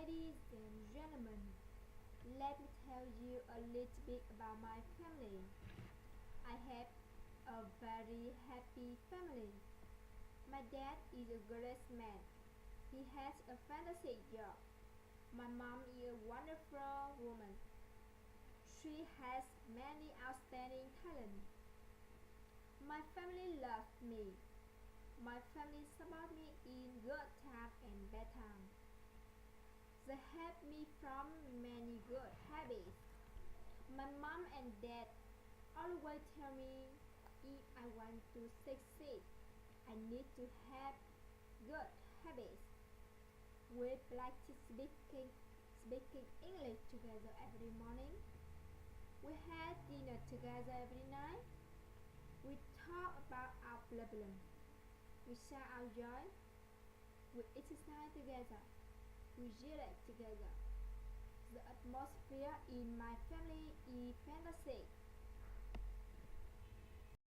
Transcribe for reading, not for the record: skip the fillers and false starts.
Ladies and gentlemen, let me tell you a little bit about my family. I have a very happy family. My dad is a great man. He has a fantastic job. My mom is a wonderful woman. She has many outstanding talents. My family loves me. My family supports me in good times and bad times. They help me from many good habits. My mom and dad always tell me if I want to succeed, I need to have good habits. We practice speaking English together every morning. We have dinner together every night. We talk about our problems. We share our joy. We exercise together. We relax together. The atmosphere in my family is fantastic.